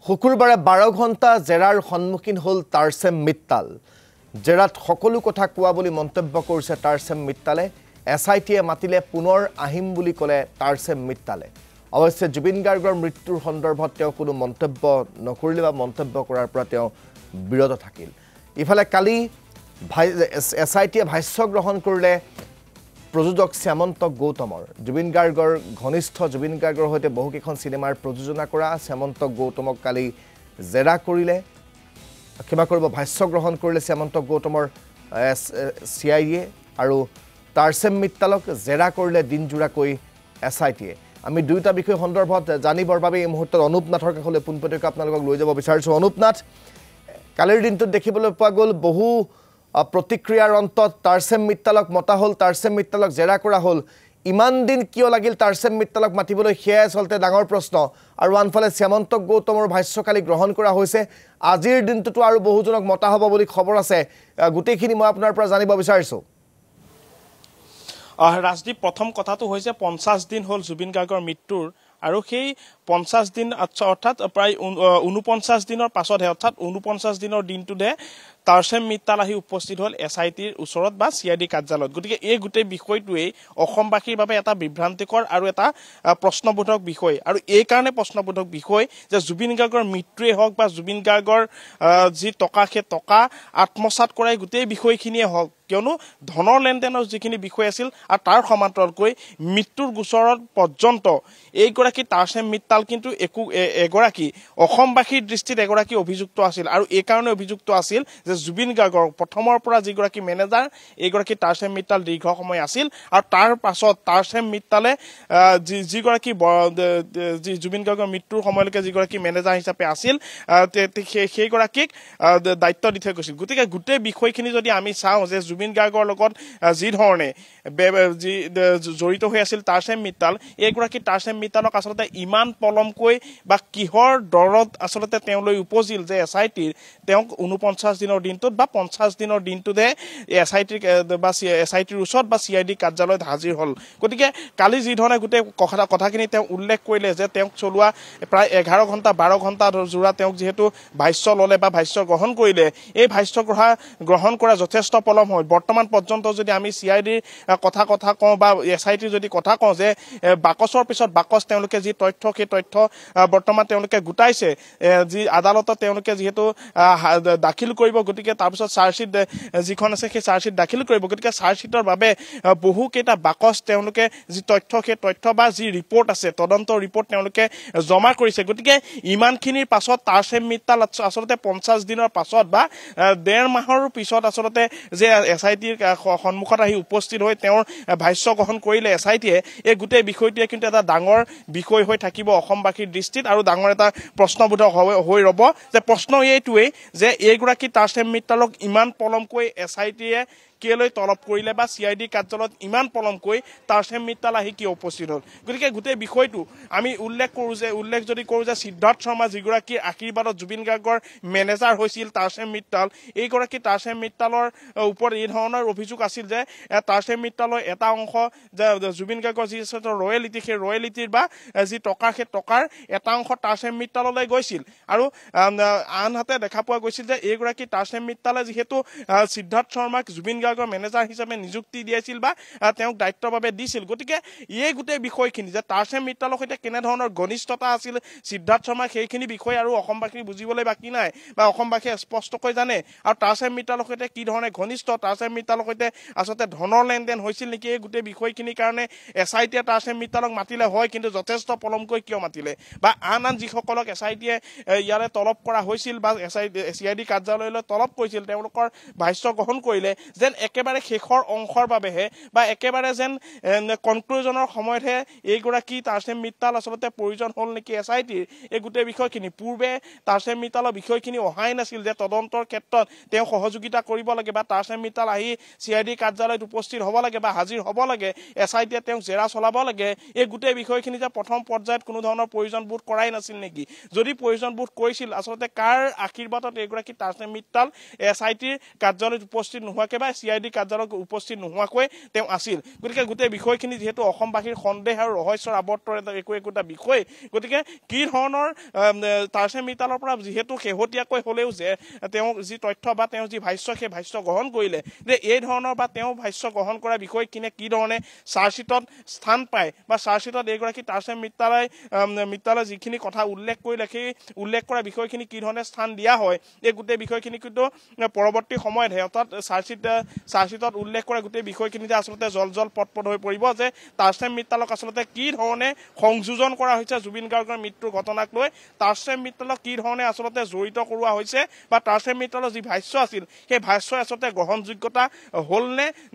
শুকুৰবাৰে 12 ঘণ্টা জেৰাৰ সন্মুখীন হ'ল তাৰছেম মিত্তাল। জেৰাত সকলো কথা কোৱা বুলি মন্তব্য কৰিছে তাৰছেম মিত্তালে। এছআইটিয়ে মাতিলে পুনৰ আহিম বুলি ক'লে তাৰছেম মিত্তালে। অৱশ্যে জুবিন গাৰ্গৰ মৃত্যুৰ সন্দৰ্ভত তেওঁ কোনো মন্তব্য নকৰিলে বা মন্তব্য কৰাৰ পৰা তেওঁ বিৰত থাকিল। ইফালে কালি এছআইটিয়ে ভাষ্য গ্ৰহণ কৰিলে প্ৰযোজক শ্যামন্ত গৌতমৰ। জুবিন গাৰ্গৰ ঘনিষ্ঠ জুবিন গাৰ্গৰ সৈতে বহুকেইখন চিনেমাৰ প্ৰযোজনা কৰা শ্যামন্ত গৌতমক কালি জেৰা কৰিলে, ক্ষমা কৰিব ভাষ্য গ্ৰহণ কৰিলে শ্যামন্ত গৌতমৰ CIDয়ে আৰু তাৰছেম মিত্তালক জেৰা কৰিলে দিনজোৰাকৈ এছআইটিয়ে। আমি দুয়োটা বিষয় সন্দৰ্ভত জানিবৰ বাবে এই মুহূৰ্তত অনুপ নাথৰ কাষলৈ পোনপটীয়াকৈ আপোনালোকক লৈ যাব বিচাৰিছোঁ। অনুপ নাথ, কালিৰ দিনটোত দেখিবলৈ পোৱা গ'ল বহু প্ৰতিক্ৰিয়াৰ অন্তত তাৰছেম মিত্তালক মতা হ'ল, তাৰছেম মিত্তালক জেৰা কৰা হ'ল। ইমান দিন কিয় লাগিল তাৰছেম মিত্তালক মাতিবলৈ, সেয়াই আচলতে ডাঙৰ প্ৰশ্ন। আৰু আনফালে শ্যামন্ত গৌতমৰ ভাষ্য কালি গ্ৰহণ কৰা হৈছে। আজিৰ দিনটোতো আৰু বহুজনক মতা হ'ব বুলি খবৰ আছে। গোটেইখিনি মই আপোনাৰ পৰা জানিব বিচাৰিছোঁ। ৰাজদীপ, প্ৰথম কথাটো হৈছে 50 দিন হ'ল জুবিন গাৰ্গৰ মৃত্যুৰ, আৰু সেই 50 দিন অৰ্থাৎ প্ৰায় 49 দিনৰ পাছতহে, অৰ্থাৎ 49 দিনৰ দিনটোতে তাৰছেম মিত্তাল আহি উপস্থিত হ'ল এছআইটিৰ ওচৰত বা CID কাৰ্যালয়ত। গতিকে এই গোটেই বিষয়টোৱেই অসমবাসীৰ বাবে এটা বিভ্ৰান্তিকৰ আৰু এটা প্ৰশ্নবোধক বিষয়। আৰু এই কাৰণে প্ৰশ্নবোধক বিষয় যে জুবিন গাৰ্গৰ মৃত্যুৱেই হওক বা জুবিন গাৰ্গৰ যি টকা, সেই টকা আত্মসাৎ কৰাই গোটেই বিষয়খিনিয়ে হওক, কিয়নো ধনৰ লেনদেনৰ যিখিনি বিষয় আছিল আৰু তাৰ সমান্তৰালকৈ মৃত্যুৰ গোচৰত পৰ্যন্ত এইগৰাকী তাৰছেম মিত্তাল কিন্তু এগৰাকী অসমবাসীৰ দৃষ্টিত এগৰাকী অভিযুক্ত আছিল। আৰু এই কাৰণে অভিযুক্ত আছিল যে জুবিন গাৰ্গৰ প্ৰথমৰ পৰা যিগৰাকী মেনেজাৰ, এইগৰাকী তাৰছেম মিত্তাল দীৰ্ঘ সময় আছিল। আৰু তাৰ পাছত তাৰছেম মিত্তালে যিগৰাকী জুবিন গাৰ্গৰ মৃত্যুৰ সময়লৈকে যিগৰাকী মেনেজাৰ হিচাপে আছিল, সেইগৰাকীক দায়িত্ব দি থৈ গৈছিল। গতিকে গোটেই বিষয়খিনি যদি আমি চাওঁ যে জুবিন গাৰ্গৰ লগত যি ধৰণে জড়িত হৈ আছিল তাৰছেম মিত্তাল, এইগৰাকী তাৰছেম মিত্তালক আচলতে ইমান পলমকৈ বা কিহৰ দৰত আচলতে তেওঁলৈ উপজিল যে এছআইটিৰ তেওঁক 49 দিনৰ দিনটোত বা 50 দিনৰ দিনটোতহে এছআইটিৰ ওচৰত বা CID কাৰ্যালয়ত হাজিৰ হ'ল। গতিকে কালি যি ধৰণে গোটেই কথাখিনি তেওঁ উল্লেখ কৰিলে যে তেওঁক চলোৱা প্ৰায় 11 ঘণ্টা 12 ঘণ্টা জোৰা তেওঁক যিহেতু ভাষ্য ল'লে বা ভাষ্য গ্ৰহণ কৰিলে, এই ভাষ্য গ্ৰহণ কৰা যথেষ্ট পলম হয়। বৰ্তমান পৰ্যন্ত যদি আমি CIDৰ কথা কওঁ বা এছআইটিৰ যদি কথা কওঁ যে বাকচৰ পিছত বাকচ তেওঁলোকে যি তথ্য, সেই তথ্য বৰ্তমান তেওঁলোকে গোটাইছে, যি আদালতত তেওঁলোকে যিহেতু দাখিল কৰিব, গতিকে তাৰপিছত চাৰ্জশ্বিট যিখন আছে সেই চাৰ্জশ্বিট দাখিল কৰিব। গতিকে চাৰ্জশ্বিটৰ বাবে বহুকেইটা বাকচ তেওঁলোকে যি তথ্য, সেই তথ্য বা যি ৰিপৰ্ট আছে, তদন্তৰ ৰিপৰ্ট তেওঁলোকে জমা কৰিছে। গতিকে ইমানখিনিৰ পাছত তাৰছেম মিত্তাল আচলতে 50 দিনৰ পাছত বা 1.5 মাহৰ পিছত আচলতে যে এছআইটিৰ সন্মুখত আহি উপস্থিত হৈ তেওঁৰ ভাষ্য গ্ৰহণ কৰিলে এছআইটিয়ে, এই গোটেই বিষয়টোৱে কিন্তু এটা ডাঙৰ বিষয় হৈ থাকিব অসমবাসীৰ দৃষ্টিত আৰু ডাঙৰ এটা প্ৰশ্নবোধক হৈ ৰ'ব। যে প্ৰশ্ন এইটোৱেই যে এইগৰাকী তাৰছেম মিত্তালক ইমান পলমকৈ এছআইটিয়ে কেলৈ তলব কৰিলে বা CID কাৰ্যালয়ত ইমান পলমকৈ তাৰছেম মিত্তাল আহি কিয় উপস্থিত হ'ল। গতিকে গোটেই বিষয়টো আমি উল্লেখ যদি কৰোঁ যে সিদ্ধাৰ্থ শৰ্মা যিগৰাকী আশীৰ্বাদত জুবিন গাৰ্গৰ মেনেজাৰ হৈছিল তাৰছেম মিত্তাল, এইগৰাকী তাৰছেম মিত্তালৰ ওপৰত এই ধৰণৰ অভিযোগ আছিল যে তাৰছেম মিত্তালৰ এটা অংশ যে জুবিন গাৰ্গৰ যি ৰয়েলিটি, সেই ৰয়েলিটিৰ বা যি টকা, সেই টকাৰ এটা অংশ তাৰছেম মিত্তাললৈ গৈছিল। আৰু আনহাতে দেখা পোৱা গৈছিল যে এইগৰাকী তাৰছেম মিত্তালে যিহেতু সিদ্ধাৰ্থ শৰ্মাক জুবিন গাৰ্গৰ মেনেজাৰ হিচাপে নিযুক্তি দিয়াইছিল বা তেওঁক দায়িত্বৰ বাবে দিছিল। গতিকে এই গোটেই বিষয়খিনি যে তাৰছেম মিত্তালৰ সৈতে কেনেধৰণৰ ঘনিষ্ঠতা আছিল সিদ্ধাৰ্থ শৰ্মা, সেইখিনি বিষয় আৰু অসমবাসী বুজিবলৈ বাকী নাই বা অসমবাসীয়ে স্পষ্টকৈ জানে। আৰু তাৰছেম মিত্তালৰ সৈতে কি ধৰণে ঘনিষ্ঠ, তাৰছেম মিত্তালৰ সৈতে আচলতে ধনৰ লেনদেন হৈছিল নেকি, এই গোটেই বিষয়খিনিৰ কাৰণে এছআইটিয়ে তাৰছেম মিত্তালক মাতিলে হয়, কিন্তু যথেষ্ট পলমকৈ কিয় মাতিলে, বা আন যিসকলক এছআইটিয়ে ইয়াৰে তলব কৰা হৈছিল বা CID কাৰ্যালয়লৈ তলব কৰিছিল, তেওঁলোকৰ ভাষ্য গ্ৰহণ কৰিলে যেন একেবাৰে শেষৰ অংশৰ বাবেহে বা একেবাৰে যেন কনক্লুজনৰ সময়তহে এইগৰাকী তাৰছেম মিত্তাল আচলতে প্ৰয়োজন হ'ল নেকি এছআইটিৰ। এই গোটেই বিষয়খিনি পূৰ্বে তাৰছেম মিত্তালৰ বিষয়খিনি অহাই নাছিল যে তদন্তৰ ক্ষেত্ৰত তেওঁ সহযোগিতা কৰিব লাগে বা তাৰছেম মিত্তাল আহি CID কাৰ্যালয়ত উপস্থিত হ'ব লাগে বা হাজিৰ হ'ব লাগে, এছআইটিয়ে তেওঁক জেৰা চলাব লাগে। এই গোটেই বিষয়খিনি যে প্ৰথম পৰ্যায়ত কোনো ধৰণৰ প্ৰয়োজন বোধ কৰাই নাছিল নেকি। যদি প্ৰয়োজন বোধ কৰিছিল, আচলতে কাৰ আশীৰ্বাদত এইগৰাকী তাৰছেম মিত্তাল এছআইটিৰ কাৰ্যালয়ত উপস্থিত নোহোৱাকৈ বা CID কাৰ্যালয়ত উপস্থিত নোহোৱাকৈ তেওঁ আছিল গতিকে গোটেই বিষয়খিনি যেহেতু অসমবাসীৰ সন্দেহ আৰু ৰহস্যৰ আৱৰ্তৰ একোটা বিষয় গতিকে কি ধৰণৰ তাৰসেম মিত্তালৰ পৰা যেহেতু শেহতীয়াকৈ হলেও যে তেওঁ যি তথ্য বা তেওঁ যি ভাষ্য সেই ভাষ্য গ্ৰহণ কৰিলে যে এই ধৰণৰ বা তেওঁ ভাষ্য গ্ৰহণ কৰা বিষয় কি ধৰণে চাৰ্জশ্বিটত স্থান পায় বা চাৰ্জশ্বিটত এইগৰাকী তাৰসেম মিত্তালয় যিখিনি কথা উল্লেখ কৰিলে সেই উল্লেখ কৰা বিষয়খিনি কি ধৰণে স্থান দিয়া হয় এই গোটেই বিষয়খিনি কিন্তু পৰৱৰ্তী সময়ত অৰ্থাৎ চাৰ্জশ্বিটত উল্লেখ কৰা গোটেই বিষয়খিনিতে আচলতে জল পটপট হৈ পৰিব যে তাৰসেম মিত্তালক আচলতে কি ধৰণে সংযোজন কৰা হৈছে জুবিন গাৰ্গৰ মৃত্যুৰ ঘটনাক লৈ তাৰসেম মিত্তালক কি ধৰণে আচলতে জড়িত কৰোৱা হৈছে বা তাৰসেম মিত্তালৰ যি ভাষ্য আছিল সেই ভাষ্য আচলতে গ্ৰহণযোগ্যতা হ'ল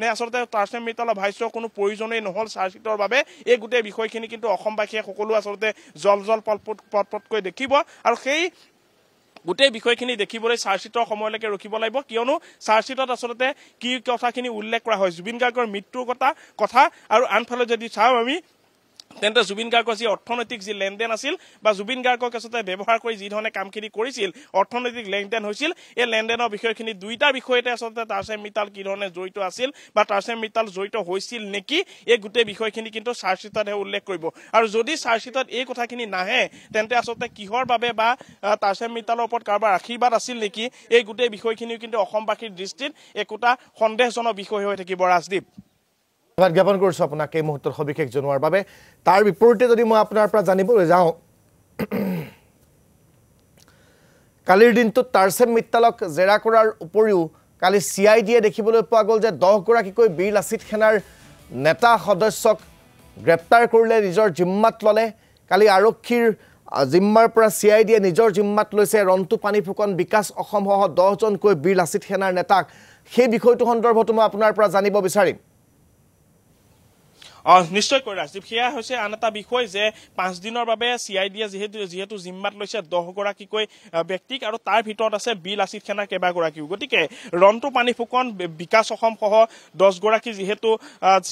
নে আচলতে তাৰসেম মিত্তালৰ ভাষ্য কোনো প্ৰয়োজনেই নহল চাৰ্জশ্বিটৰ বাবে এই গোটেই বিষয়খিনি কিন্তু অসমবাসীয়ে সকলো আচলতে জল পটপটকৈ দেখিব আৰু সেই গোটেই বিষয়খিনি দেখিবলৈ চাৰ্জশ্বিটৰ সময়লৈকে ৰখিব লাগিব কিয়নো চাৰ্জশ্বিটত আচলতে কি কথাখিনি উল্লেখ কৰা হয় জুবিন গাৰ্গৰ মৃত্যুৰ কথা আৰু আনফালে যদি চাওঁ আমি তেন্তে জুবিন গাৰ্গৰ যি অৰ্থনৈতিক যি লেনদেন আছিল বা জুবিন গাৰ্গক আচলতে ব্যৱহাৰ কৰি যি ধৰণে কামখিনি কৰিছিল অৰ্থনৈতিক লেনদেন হৈছিল এই লেনদেনৰ বিষয়খিনি দুইটা বিষয়তে আচলতে তাৰসেম মিত্তাল কি ধৰণে জড়িত আছিল বা তাৰসেম মিত্তাল জড়িত হৈছিল নেকি এই গোটেই বিষয়খিনি কিন্তু চাৰ্জশ্বিটতহে উল্লেখ কৰিব আৰু যদি চাৰ্জশ্বিটত এই কথাখিনি নাহে তেন্তে আচলতে কিহৰ বাবে বা তাৰসেম মিত্তালৰ ওপৰত কাৰোবাৰ আশীৰ্বাদ আছিল নেকি এই গোটেই বিষয়খিনিও কিন্তু অসমবাসীৰ দৃষ্টিত একোটা সন্দেহজনক বিষয় হৈ থাকিব ৰাজদীপ ধন্যবাদ জ্ঞাপন কৰিছোঁ আপোনাক এই মুহূৰ্তৰ সবিশেষ জনোৱাৰ বাবে তাৰ বিপৰীতে যদি মই আপোনাৰ পৰা জানিবলৈ যাওঁ কালিৰ দিনটোত তাৰসেম মিত্তালক জেৰা কৰাৰ উপৰিও কালি CIDয়ে দেখিবলৈ পোৱা গ'ল যে 10গৰাকীকৈ বীৰ লাচিত সেনাৰ নেতা সদস্যক গ্ৰেপ্তাৰ কৰিলে নিজৰ জিম্মাত ল'লে কালি আৰক্ষীৰ জিম্মাৰ পৰা CIDয়ে নিজৰ জিম্মাত লৈছে ৰন্তু পানী ফুকন বিকাশ অসমসহ 10জনকৈ বীৰ লাচিত সেনাৰ নেতাক সেই বিষয়টো সন্দৰ্ভত মই আপোনাৰ পৰা জানিব বিচাৰিম নিশ্চয়কৈ ৰাজদীপ সেয়া হৈছে আন এটা বিষয় যে 5 দিনৰ বাবে CIDয়ে যেহেতু জিম্মাত লৈছে 10গৰাকীকৈ ব্যক্তিক আৰু তাৰ ভিতৰত আছে বীৰ লাচিত সেনাৰ কেইবাগৰাকীও গতিকে ৰন্তু পানী ফুকন বিকাশ অসমসহ 10গৰাকী যেহেতু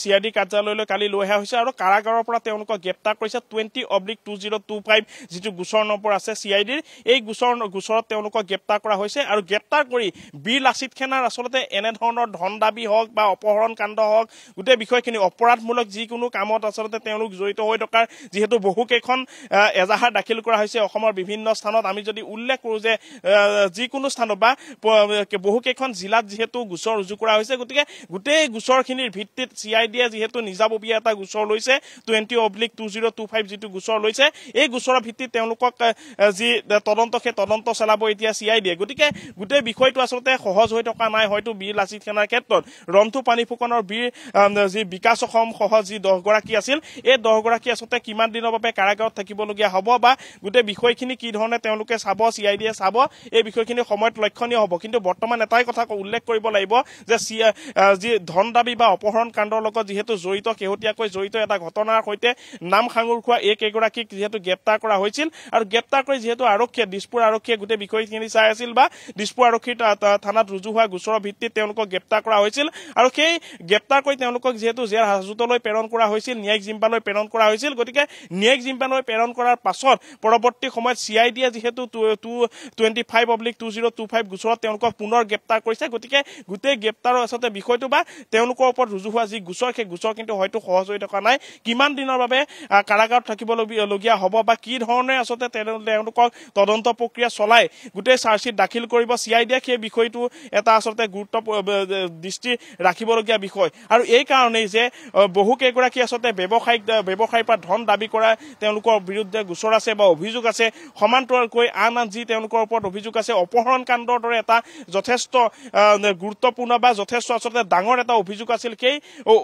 CID কাৰ্যালয়লৈ কালি লৈ অহা হৈছে আৰু কাৰাগাৰৰ পৰা তেওঁলোকক গ্ৰেপ্তাৰ কৰিছে 20/2025 যিটো গোচৰ নম্বৰ আছে CIDৰ এই গোচৰত তেওঁলোকক গ্ৰেপ্তাৰ কৰা হৈছে আৰু গ্ৰেপ্তাৰ কৰি বীৰ লাচিত সেনাৰ আচলতে এনে ধৰণৰ ধন দাবী হওক বা অপহৰণ কাণ্ড হওক গোটেই বিষয়খিনি অপৰাধমূলক যিকোনো কামত আচলতে তেওঁলোক জড়িত হৈ থকাৰ যেহেতু বহুকেইখন এজাহাৰ দাখিল কৰা হৈছে অসমৰ বিভিন্ন স্থানত আমি যদি উল্লেখ কৰোঁ যে যিকোনো স্থানত বা বহুকেইখন জিলাত যেহেতু গোচৰ ৰুজু কৰা হৈছে গতিকে গোটেই গোচৰখিনিৰ ভিত্তিত CIDয়ে যেহেতু নিজাববীয়া এটা গোচৰ লৈছে 20/2025 যিটো গোচৰ লৈছে এই গোচৰৰ ভিত্তিত তেওঁলোকক যি তদন্ত সেই তদন্ত চলাব এতিয়া CIDয়ে গতিকে গোটেই বিষয়টো আচলতে সহজ হৈ থকা নাই হয়তো বীৰ লাচিত সেনাৰ ক্ষেত্ৰত ৰন্তু পানী ফুকনৰ বীৰ যি বিকাশ অসম সহ যি 10গৰাকী আছিল এই 10গৰাকী আচলতে কিমান দিনৰ বাবে কাৰাগাৰত থাকিবলগীয়া হ'ব বা গোটেই বিষয়খিনি কি ধৰণে তেওঁলোকে চাব CIDয়ে চাব এই বিষয়খিনি সময়ত লক্ষণীয় হ'ব কিন্তু বৰ্তমান এটাই কথা উল্লেখ কৰিব লাগিব যে যি ধন দাবী বা অপহৰণ কাণ্ডৰ লগত যেহেতু শেহতীয়াকৈ জড়িত এটা ঘটনাৰ সৈতে নাম সাঙুৰ খোৱা এই কেইগৰাকীক যেহেতু গ্ৰেপ্তাৰ কৰা হৈছিল আৰু গ্ৰেপ্তাৰ কৰি যেহেতু দিছপুৰ আৰক্ষীয়ে গোটেই বিষয়খিনি চাই আছিল বা দিছপুৰ আৰক্ষীৰ থানাত ৰুজু হোৱা গোচৰৰ ভিত্তিত তেওঁলোকক গ্ৰেপ্তাৰ কৰা হৈছিল আৰু সেই গ্ৰেপ্তাৰ কৰি তেওঁলোকক যেহেতু জেল হাজতলৈ প্ৰেৰণ কৰা হৈছিল ন্যায়িক জিম্মালৈ প্ৰেৰণ কৰা হৈছিল গতিকে ন্যায়িক জিম্মালৈ প্ৰেৰণ কৰাৰ পাছত পৰৱৰ্তী সময়ত CIDয়ে যেহেতু 20/2025 গোচৰত তেওঁলোকক পুনৰ গ্ৰেপ্তাৰ কৰিছে গতিকে গোটেই গ্ৰেপ্তাৰৰ আচলতে বিষয়টো বা তেওঁলোকৰ ওপৰত ৰুজু হোৱা যি গোচৰ সেই গোচৰ কিন্তু হয়তো সহজ হৈ থকা নাই কিমান দিনৰ বাবে কাৰাগাৰত থাকিবলগীয়া হ'ব বা কি ধৰণে আচলতে তেওঁলোকক তদন্ত প্ৰক্ৰিয়া চলাই গোটেই চাৰ্জশ্বিট দাখিল কৰিব CIDয়ে সেই বিষয়টো এটা আচলতে গুৰুত্ব দৃষ্টি ৰাখিবলগীয়া বিষয় আৰু এই কাৰণেই যে বহুকেইগৰাকী আচলতে ব্যৱসায়ীৰ পৰা ধন দাবী কৰা তেওঁলোকৰ বিৰুদ্ধে গোচৰ আছে বা অভিযোগ আছে সমান্তৰালকৈ আন যি তেওঁলোকৰ ওপৰত অভিযোগ আছে অপহৰণ কাণ্ডৰ দৰে এটা যথেষ্ট গুৰুত্বপূৰ্ণ বা যথেষ্ট আচলতে ডাঙৰ এটা অভিযোগ আছিল সেই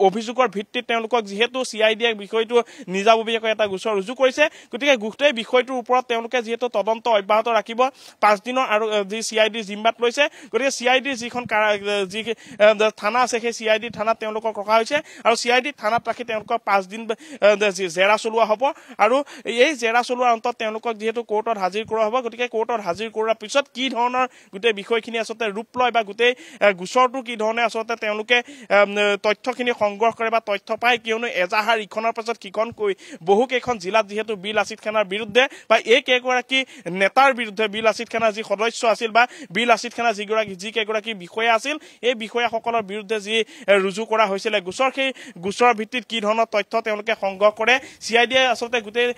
অভিযোগৰ ভিত্তিত তেওঁলোকক যেহেতু CIDয়ে বিষয়টো নিজাববীয়াকৈ এটা গোচৰ ৰুজু কৰিছে গতিকে গোটেই বিষয়টোৰ ওপৰত তেওঁলোকে যেহেতু তদন্ত অব্যাহত ৰাখিব 5 দিনৰ আৰু যি CID জিম্মাত লৈছে গতিকে CIDৰ যিখন যি থানা আছে সেই CID থানাত তেওঁলোকক ৰখা হৈছে আৰু CID থানাত ৰাখি তেওঁলোকক 5 দিন জেৰা চলোৱা হ'ব আৰু এই জেৰা চলোৱাৰ অন্তত তেওঁলোকক যিহেতু কোৰ্টত হাজিৰ কৰোৱা হ'ব গতিকে কোৰ্টত হাজিৰ কৰাৰ পিছত কি ধৰণৰ গোটেই বিষয়খিনি আচলতে ৰূপ লয় বা গোটেই গোচৰটো কি ধৰণে আচলতে তেওঁলোকে তথ্যখিনি সংগ্ৰহ কৰে বা তথ্য পায় কিয়নো এজাহাৰ ইখনৰ পাছত সিখনকৈ বহুকেইখন জিলাত যিহেতু বিল আছিদ খানাৰ বিৰুদ্ধে বা এই কেইগৰাকী নেতাৰ বিৰুদ্ধে বিল আছিদ খানাৰ যি সদস্য আছিল বা বিল আছিদ খানাৰ যি কেইগৰাকী বিষয়া আছিল এই বিষয়াসকলৰ বিৰুদ্ধে যি ৰুজু কৰা হৈছিলে গোচৰ সেই গোচৰৰ ভিত্তিত কি ধৰণৰ তথ্য তেওঁলোকে সংগ্ৰহ কৰে CIDয়ে আচলতে গোটেই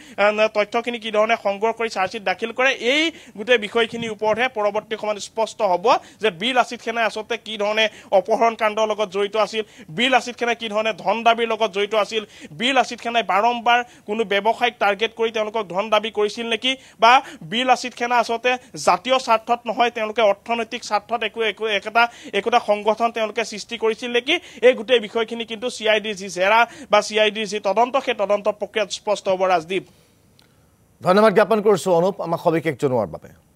তথ্যখিনি কি ধৰণে সংগ্ৰহ কৰি চাৰ্জশ্বিট দাখিল কৰে এই গোটেই বিষয়খিনিৰ ওপৰতহে পৰৱৰ্তী সময়ত স্পষ্ট হ'ব যে বিল আছিদ খানাই আচলতে কি ধৰণে অপহৰণ কাণ্ডৰ লগত জড়িত আছিল বিল আছিদ খানাই কি ধৰণে ধন দাবীৰ লগত জড়িত আছিল বিল আছিদ খানাই বাৰম্বাৰ কোনো ব্যৱসায়িক টাৰ্গেট কৰি তেওঁলোকক ধন দাবী কৰিছিল নেকি বা বিল আছিদ খানা আচলতে জাতীয় স্বাৰ্থত নহয় তেওঁলোকে অৰ্থনৈতিক স্বাৰ্থত একোটা সংগঠন তেওঁলোকে সৃষ্টি কৰিছিল নেকি এই গোটেই বিষয়খিনি কিন্তু CIDৰ যি জেৰা বা CIDৰ যি তদন্ত সেই তদন্ত প্ৰক্ৰিয়াত স্পষ্ট হ'ব ৰাজদীপ ধন্যবাদ জ্ঞাপন কৰিছো অনুপ আমাক সবিশেষ জনোৱাৰ বাবে